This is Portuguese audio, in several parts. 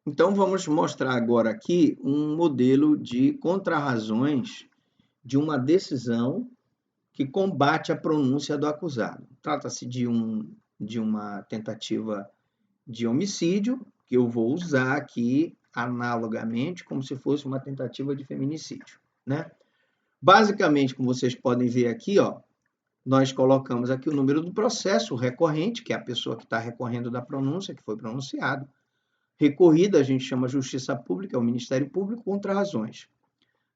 Então, vamos mostrar agora aqui um modelo de contrarrazões de uma decisão que combate a pronúncia do acusado. Trata-se de uma tentativa de homicídio, que eu vou usar aqui analogamente como se fosse uma tentativa de feminicídio, né? Basicamente, como vocês podem ver aqui, ó, nós colocamos aqui o número do processo recorrente, que é a pessoa que está recorrendo da pronúncia, que foi pronunciado. Recorrida, a gente chama Justiça Pública, é o Ministério Público, contrarrazões.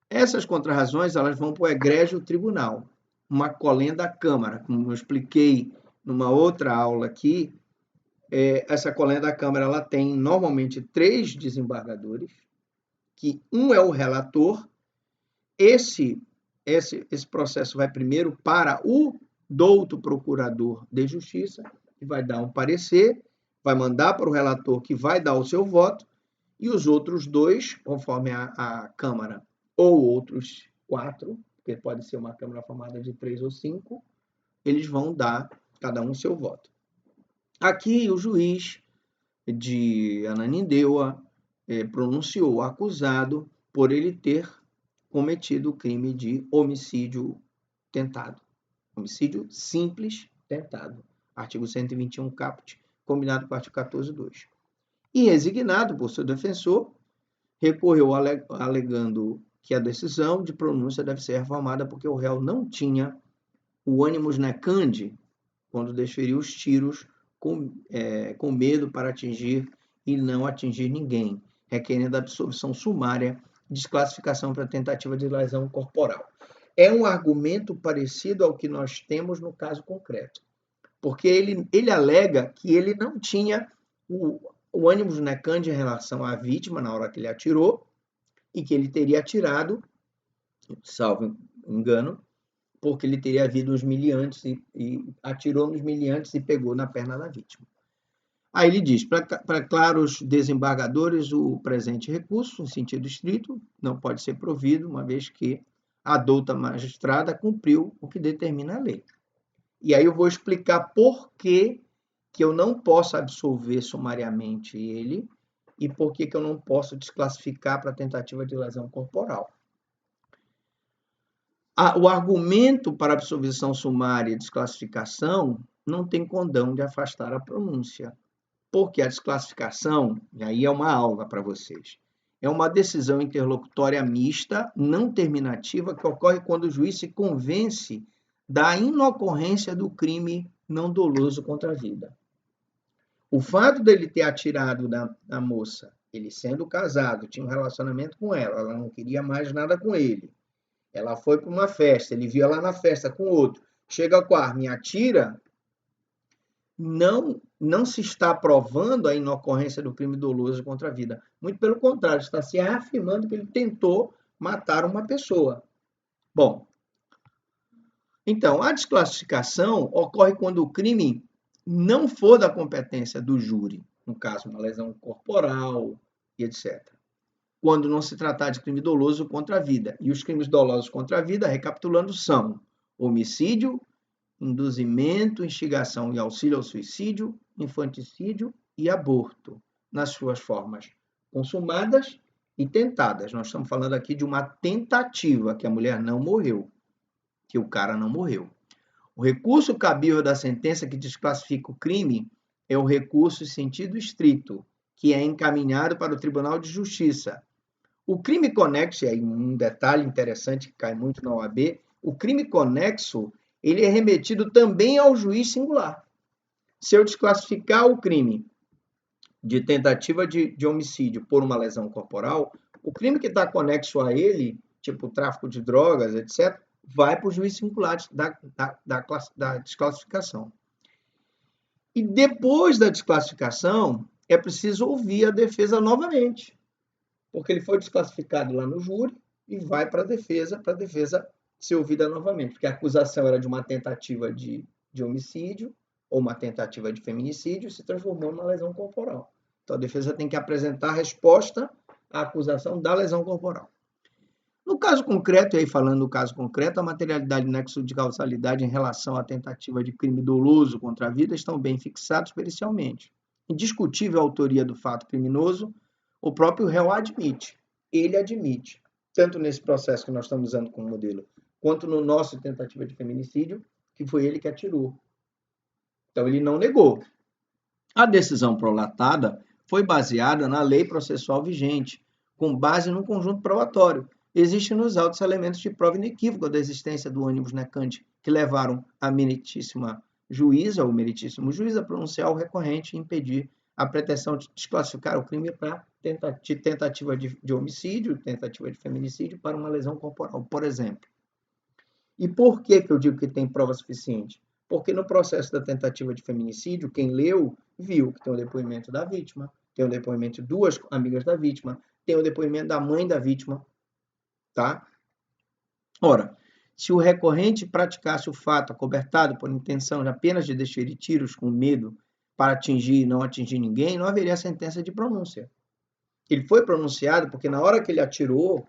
Essas contrarrazões, elas vão para o egrégio tribunal, uma colenda à Câmara. Como eu expliquei numa outra aula aqui, essa colenda à Câmara, ela tem normalmente 3 desembargadores, que um é o relator. Esse processo vai primeiro para o douto procurador de justiça, que vai dar um parecer, vai mandar para o relator, que vai dar o seu voto, e os outros 2, conforme a Câmara, ou outros 4, porque pode ser uma Câmara formada de 3 ou 5, eles vão dar cada um seu voto. Aqui o juiz de Ananindeua pronunciou o acusado por ele ter cometido o crime de homicídio tentado. Homicídio simples tentado. Artigo 121 caput, combinado com o artigo 14.2. E resignado por seu defensor, recorreu alegando que a decisão de pronúncia deve ser reformada porque o réu não tinha o animus necandi quando desferiu os tiros com medo para atingir e não atingir ninguém, requerendo a absolvição sumária, desclassificação para tentativa de lesão corporal. É um argumento parecido ao que nós temos no caso concreto, porque ele alega que ele não tinha o animus necandi em relação à vítima na hora que ele atirou e que ele teria atirado, salvo engano, porque ele teria havido uns miliantes e atirou nos miliantes e pegou na perna da vítima. Aí ele diz, para claros desembargadores, o presente recurso, em sentido estrito, não pode ser provido, uma vez que a douta magistrada cumpriu o que determina a lei. E aí eu vou explicar por que eu não posso absolver sumariamente ele e por que eu não posso desclassificar para tentativa de lesão corporal. O argumento para absolvição sumária e desclassificação não tem condão de afastar a pronúncia, porque a desclassificação, e aí é uma aula para vocês, é uma decisão interlocutória mista, não terminativa, que ocorre quando o juiz se convence da inocorrência do crime não doloso contra a vida. O fato dele ter atirado na moça, ele sendo casado, tinha um relacionamento com ela não queria mais nada com ele, ela foi para uma festa, ele viu ela na festa com outro, chega com a arma e atira, não se está provando a inocorrência do crime doloso contra a vida. Muito pelo contrário, está se afirmando que ele tentou matar uma pessoa. Bom, então, a desclassificação ocorre quando o crime não for da competência do júri, no caso, uma lesão corporal e etc. Quando não se tratar de crime doloso contra a vida. E os crimes dolosos contra a vida, recapitulando, são homicídio, induzimento, instigação e auxílio ao suicídio, infanticídio e aborto, nas suas formas consumadas e tentadas. Nós estamos falando aqui de uma tentativa, que a mulher não morreu, que o cara não morreu. O recurso cabível da sentença que desclassifica o crime é o recurso em sentido estrito, que é encaminhado para o Tribunal de Justiça. O crime conexo, e aí um detalhe interessante que cai muito na OAB, o crime conexo, ele é remetido também ao juiz singular. Se eu desclassificar o crime de tentativa de homicídio por uma lesão corporal, o crime que está conexo a ele, tipo tráfico de drogas, etc., vai para o juiz singular da desclassificação. E depois da desclassificação, é preciso ouvir a defesa novamente, porque ele foi desclassificado lá no júri e vai para a defesa ser ouvida novamente, porque a acusação era de uma tentativa de homicídio ou uma tentativa de feminicídio e se transformou numa lesão corporal. Então, a defesa tem que apresentar a resposta à acusação da lesão corporal. No caso concreto, e aí falando do caso concreto, a materialidade e nexo de causalidade em relação à tentativa de crime doloso contra a vida estão bem fixados pericialmente. Indiscutível a autoria do fato criminoso, o próprio réu admite. Ele admite, tanto nesse processo que nós estamos usando como modelo, quanto no nosso tentativa de feminicídio, que foi ele que atirou. Então, ele não negou. A decisão prolatada foi baseada na lei processual vigente, com base num conjunto probatório. Existem nos autos elementos de prova inequívoca da existência do ônibus necante, que levaram a meritíssima juíza, ou meritíssimo juiz, a pronunciar o recorrente e impedir a pretensão de desclassificar o crime para tentativa de homicídio, tentativa de feminicídio para uma lesão corporal, por exemplo. E por que eu digo que tem prova suficiente? Porque no processo da tentativa de feminicídio, quem leu viu que tem o depoimento da vítima, tem o depoimento de duas amigas da vítima, tem o depoimento da mãe da vítima, tá? Ora, se o recorrente praticasse o fato acobertado por intenção apenas de desferir tiros com medo para atingir e não atingir ninguém, não haveria sentença de pronúncia. Ele foi pronunciado porque na hora que ele atirou,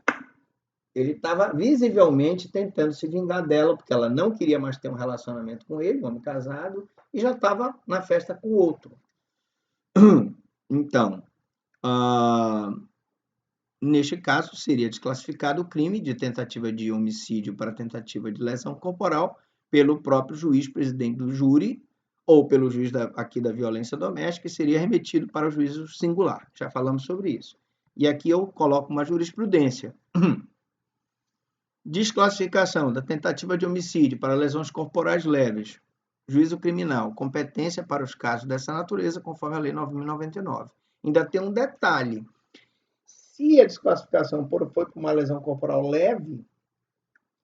ele estava visivelmente tentando se vingar dela, porque ela não queria mais ter um relacionamento com ele, um homem casado, e já estava na festa com o outro. Então, neste caso, seria desclassificado o crime de tentativa de homicídio para tentativa de lesão corporal pelo próprio juiz presidente do júri ou pelo juiz aqui da violência doméstica e seria remetido para o juízo singular. Já falamos sobre isso. E aqui eu coloco uma jurisprudência. Desclassificação da tentativa de homicídio para lesões corporais leves. Juízo criminal. Competência para os casos dessa natureza, conforme a Lei 9.099. Ainda tem um detalhe. Se a desclassificação foi por uma lesão corporal leve,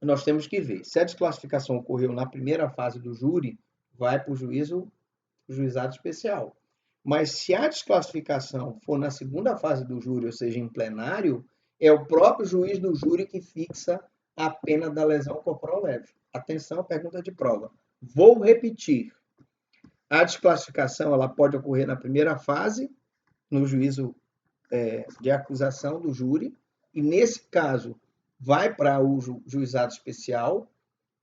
nós temos que ver. Se a desclassificação ocorreu na primeira fase do júri, vai para o juizado especial. Mas se a desclassificação for na segunda fase do júri, ou seja, em plenário, é o próprio juiz do júri que fixa a pena da lesão corporal leve. Atenção, pergunta de prova. Vou repetir. A desclassificação ela pode ocorrer na primeira fase, no juízo de acusação do júri, e nesse caso vai para o juizado especial,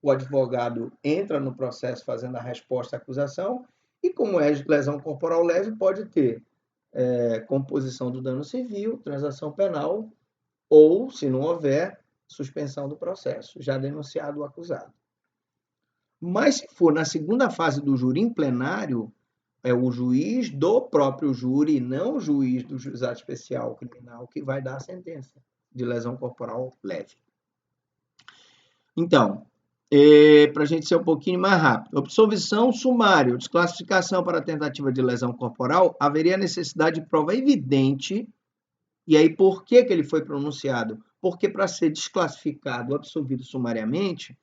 o advogado entra no processo fazendo a resposta à acusação, e como é lesão corporal leve, pode ter composição do dano civil, transação penal, ou, se não houver, suspensão do processo, já denunciado o acusado. Mas se for na segunda fase do júri em plenário, é o juiz do próprio júri, não o juiz do juizado especial criminal, que vai dar a sentença de lesão corporal leve. Então, para a gente ser um pouquinho mais rápido, absolvição sumária, desclassificação para tentativa de lesão corporal, haveria necessidade de prova evidente. E aí, por que ele foi pronunciado? Porque para ser desclassificado, absolvido sumariamente,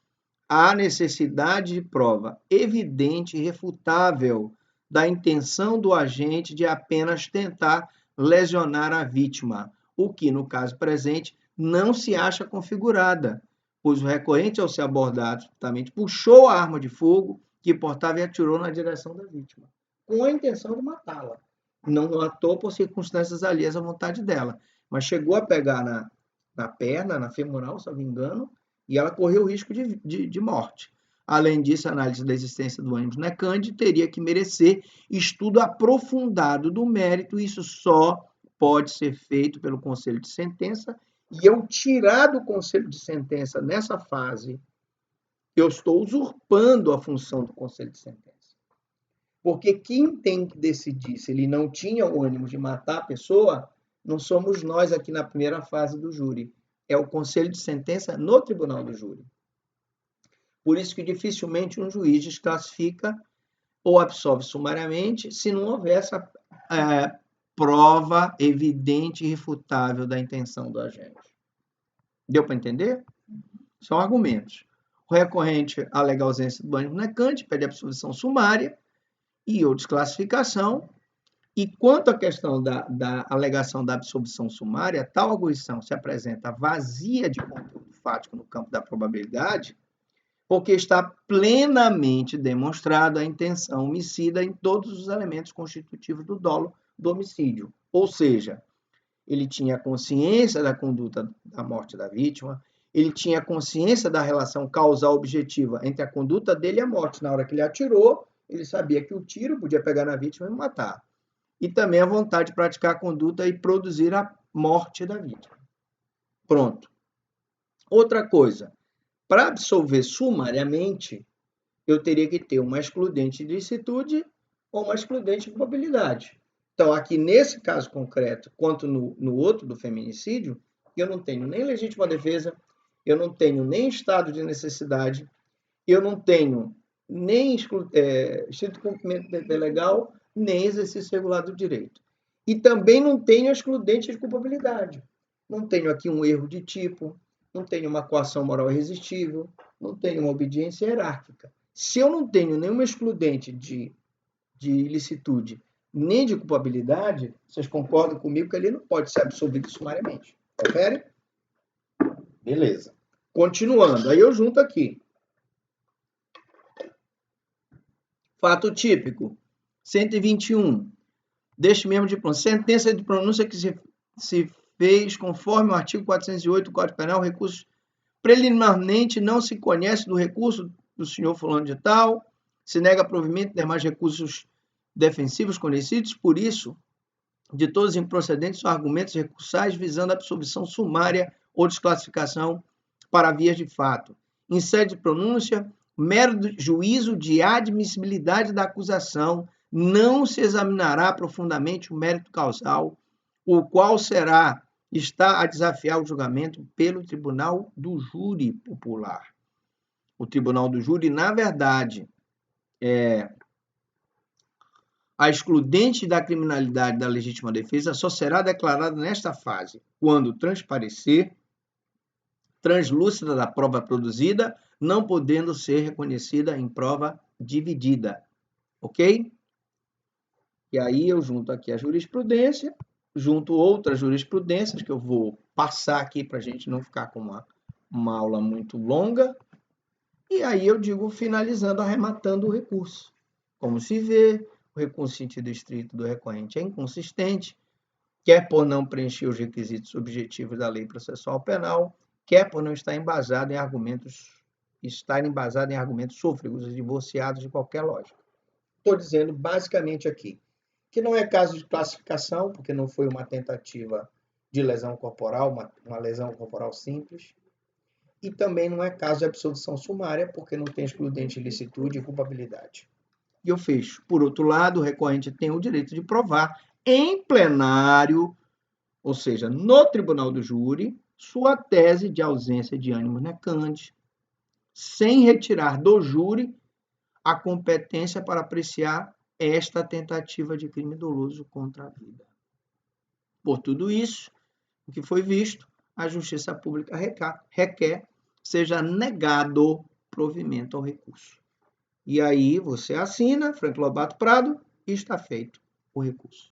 há necessidade de prova evidente e refutável da intenção do agente de apenas tentar lesionar a vítima, o que, no caso presente, não se acha configurada, pois o recorrente, ao ser abordado, justamente puxou a arma de fogo que portava e atirou na direção da vítima, com a intenção de matá-la. Não matou por circunstâncias alheias à vontade dela, mas chegou a pegar na perna, na femoral, se não me engano, e ela correu o risco de morte. Além disso, a análise da existência do ônibus necante teria que merecer estudo aprofundado do mérito, e isso só pode ser feito pelo Conselho de Sentença, e eu tirar do Conselho de Sentença nessa fase, eu estou usurpando a função do Conselho de Sentença. Porque quem tem que decidir se ele não tinha o ânimo de matar a pessoa, não somos nós aqui na primeira fase do júri. É o Conselho de Sentença no Tribunal do Júri. Por isso que dificilmente um juiz desclassifica ou absolve sumariamente se não houver essa prova evidente e irrefutável da intenção do agente. Deu para entender? São argumentos. O recorrente alega a ausência do ânimo necante, pede absolvição sumária e ou desclassificação. E quanto à questão da alegação da absolvição sumária, tal arguição se apresenta vazia de conteúdo fático no campo da probabilidade, porque está plenamente demonstrada a intenção homicida em todos os elementos constitutivos do dolo do homicídio. Ou seja, ele tinha consciência da conduta da morte da vítima, ele tinha consciência da relação causal objetiva entre a conduta dele e a morte. Na hora que ele atirou, ele sabia que o tiro podia pegar na vítima e matar. e também a vontade de praticar a conduta e produzir a morte da vítima. Pronto. Outra coisa, para absolver sumariamente, eu teria que ter uma excludente de ilicitude ou uma excludente de culpabilidade. Então, aqui nesse caso concreto, quanto no outro do feminicídio, eu não tenho nem legítima defesa, eu não tenho nem estado de necessidade, eu não tenho nem estrito cumprimento do dever legal, nem exercício regular do direito. E também não tenho excludente de culpabilidade. Não tenho aqui um erro de tipo, não tenho uma coação moral irresistível, não tenho uma obediência hierárquica. Se eu não tenho nenhuma excludente de ilicitude nem de culpabilidade, vocês concordam comigo que ele não pode ser absolvido sumariamente. Confere? Beleza. Continuando, aí eu junto aqui. Fato típico, 121. Deste mesmo diploma. Sentença de pronúncia que se fez conforme o artigo 408 do Código Penal, recurso preliminarmente não se conhece do recurso do senhor fulano de tal, se nega provimento de demais recursos defensivos conhecidos, por isso, de todos os improcedentes são argumentos recursais visando a absolvição sumária ou desclassificação para vias de fato. Em sede de pronúncia, mero juízo de admissibilidade da acusação, não se examinará profundamente o mérito causal, o qual está a desafiar o julgamento pelo Tribunal do Júri Popular. O Tribunal do Júri, na verdade, a excludente da criminalidade da legítima defesa só será declarada nesta fase, quando transparecer translúcida da prova produzida, não podendo ser reconhecida em prova dividida. Ok? E aí eu junto aqui a jurisprudência, junto outras jurisprudências que eu vou passar aqui para a gente não ficar com uma aula muito longa. E aí eu digo, finalizando, arrematando o recurso. Como se vê, o recurso em sentido estrito do recorrente é inconsistente, quer por não preencher os requisitos objetivos da lei processual penal, quer por não estar embasado em argumentos sôfregos, divorciados de qualquer lógica. Estou dizendo basicamente aqui que não é caso de classificação, porque não foi uma tentativa de lesão corporal, uma lesão corporal simples, e também não é caso de absolvição sumária, porque não tem excludente de ilicitude e culpabilidade. E eu fecho. Por outro lado, o recorrente tem o direito de provar em plenário, ou seja, no tribunal do júri, sua tese de ausência de ânimo necante, sem retirar do júri a competência para apreciar esta tentativa de crime doloso contra a vida. Por tudo isso, o que foi visto, a Justiça Pública requer seja negado provimento ao recurso. E aí você assina, Franco Lobato Prado, e está feito o recurso.